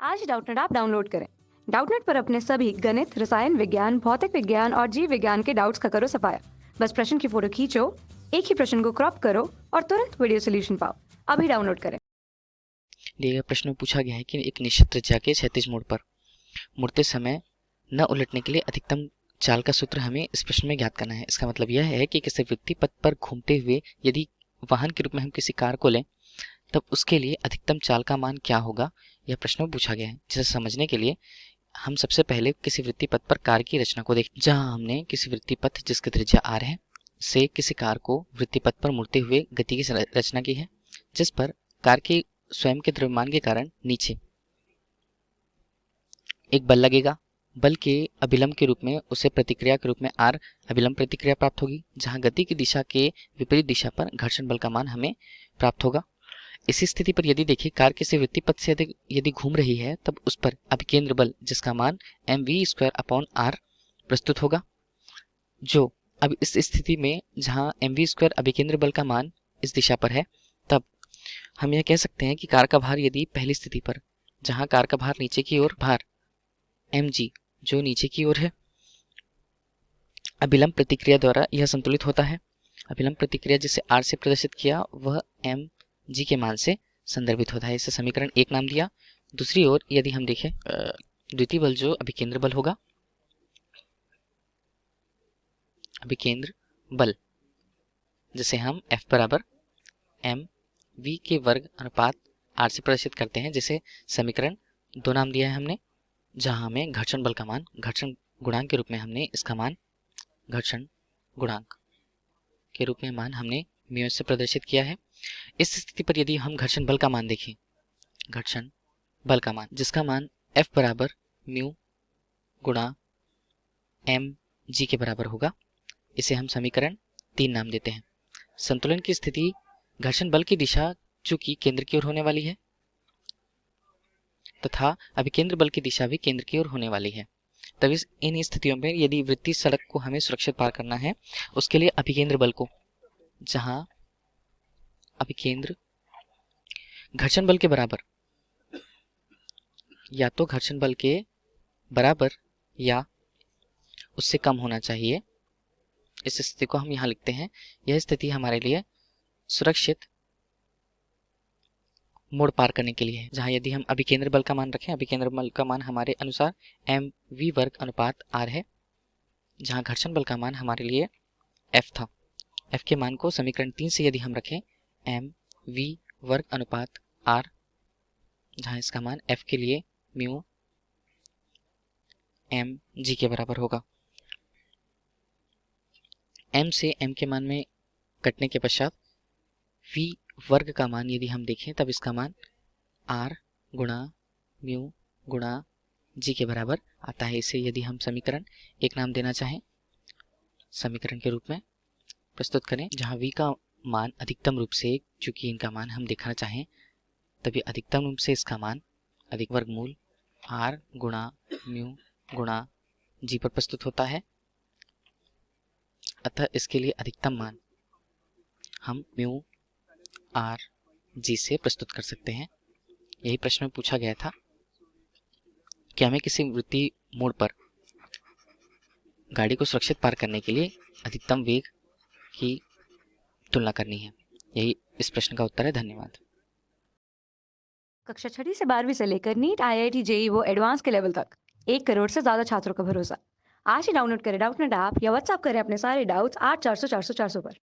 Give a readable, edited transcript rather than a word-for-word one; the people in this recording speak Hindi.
आज ही डाउटनेट ऐप डाउनलोड करें। डाउटनेट पर अपने सभी गणित, रसायन विज्ञान, भौतिक विज्ञान और जीव विज्ञान के डाउट्स का करो सफाया। बस प्रश्न की फोटो खींचो, एक ही प्रश्न को क्रॉप करो और तुरंत वीडियो सोल्यूशन पाओ। अभी डाउनलोड करें। दिए गए प्रश्न में पूछा गया है कि एक निश्चित त्रिज्या के क्षैतिज मोड़ पर मुड़ते समय न उलटने के लिए अधिकतम चाल का सूत्र हमें इस प्रश्न में ज्ञात करना है। इसका मतलब यह है कि किसी वृत्तीय पथ पर घूमते हुए यदि वाहन के रूप में हम किसी कार को लें तब उसके लिए अधिकतम चाल का मान क्या होगा, यह प्रश्न में पूछा गया है। जिसे समझने के लिए हम सबसे पहले किसी वृत्तीय पथ पर कार की रचना को देखें, जहां हमने किसी वृत्तीय पथ जिसकी त्रिज्या r है से किसी कार को वृत्तीय पथ पर मुड़ते हुए गति की रचना की है, जिस पर कार के स्वयं के द्रव्यमान के कारण नीचे एक बल लगेगा। बल के अभिलंब के रूप में उसे प्रतिक्रिया के रूप में r अभिलंब प्रतिक्रिया प्राप्त होगी, जहां गति की दिशा के विपरीत दिशा पर घर्षण बल का मान हमें प्राप्त होगा। इसी स्थिति पर यदि देखिए कार किसी वृत्तीय पथ से यदि घूम रही है तब उस पर अभिकेंद्र बल जिसका मान mv²/r प्रस्तुत होगा। जो अब इस स्थिति में जहां mv² अभिकेंद्र बल का मान इस दिशा पर है, तब हम यह कह सकते हैं कि कार का भार यदि पहली स्थिति पर जहां कार का भार नीचे की ओर भार mg जो नीचे की ओर है, अभिलंब प्रतिक्रिया द्वारा यह संतुलित होता है। अभिलंब प्रतिक्रिया जिसे r से प्रदर्शित किया वह mg के मान से संदर्भित होता है। इसे समीकरण 1 नाम दिया। दूसरी ओर यदि हम देखें द्वितीय बल जो अभिकेंद्र बल होगा, अभिकेंद्र बल जिसे हम F बराबर mv के वर्ग अनुपात r से प्रदर्शित करते हैं, जिसे समीकरण 2 नाम दिया है हमने, जहां हमें घर्षण बल का मान घर्षण गुणांक के रूप में हमने इसका मान घर्षण गुणांक के रूप में मान हमने म्यू से प्रदर्शित किया है। इस स्थिति पर यदि हम घर्षण बल का मान देखें, घर्षण बल का मान जिसका मान F बराबर म्यू गुणा mg के बराबर होगा, इसे हम समीकरण 3 नाम देते हैं। संतुलन की स्थिति घर्षण बल की दिशा चूंकि केंद्र की ओर होने वाली है तथा अभिकेंद्र बल की दिशा भी केंद्र की ओर होने वाली है, तब इन स्थितियों में यदि वृत्तीय सड़क को हमें सुरक्षित पार करना है, उसके लिए अभिकेंद्र बल को, जहां अभिकेंद्र घर्षण बल के बराबर या तो घर्षण बल के बराबर या उससे कम होना चाहिए, इस स्थिति को हम यहाँ लिखते हैं। यह स्थिति हमारे लिए सुरक्षित मोड़ पार करने के लिए है, जहां यदि हम अभिकेंद्र बल का मान रखें, अभिकेंद्र बल का मान हमारे अनुसार mv वर्ग अनुपात r है, जहां घर्षण बल का मान हमारे लिए F था। F के मान को समीकरण 3 से यदि हम रखें mv वर्ग अनुपात r, जहां इसका मान F के लिए म्यू mg के बराबर होगा। m से m के मान में कटने के पश्चात v वर्ग का मान यदि हम देखें तब इसका मान r गुणा म्यू गुणा g के बराबर आता है। इसे यदि हम समीकरण 1 नाम देना चाहें, समीकरण के रूप में प्रस्तुत करें, जहां v का मान अधिकतम रूप से, चूंकि इनका मान हम देखना चाहें तभी अधिकतम रूप से इसका मान अधिक वर्गमूल r गुणा म्यू गुणा g पर प्रस्तुत होता है। अतः इसके लिए अधिकतम मान हम म्यू r g से प्रस्तुत कर सकते हैं। यही प्रश्न में पूछा गया था कि हमें किसी वृत्तीय मोड़ पर गाड़ी को सुरक्षित पार करने के लिए अधिकतम वेग की तुलना करनी है। यही इस प्रश्न का उत्तर है। धन्यवाद। कक्षा 6 से 12वीं से लेकर नीट, IIT, जेईई वो एडवांस के लेवल तक 1 करोड़ से ज्यादा छात्रों का भरोसा। आज ही डाउनलोड करें डाउटनेट ऐप या व्हाट्सएप करें अपने सारे डाउट्स 8400 400 400 पर।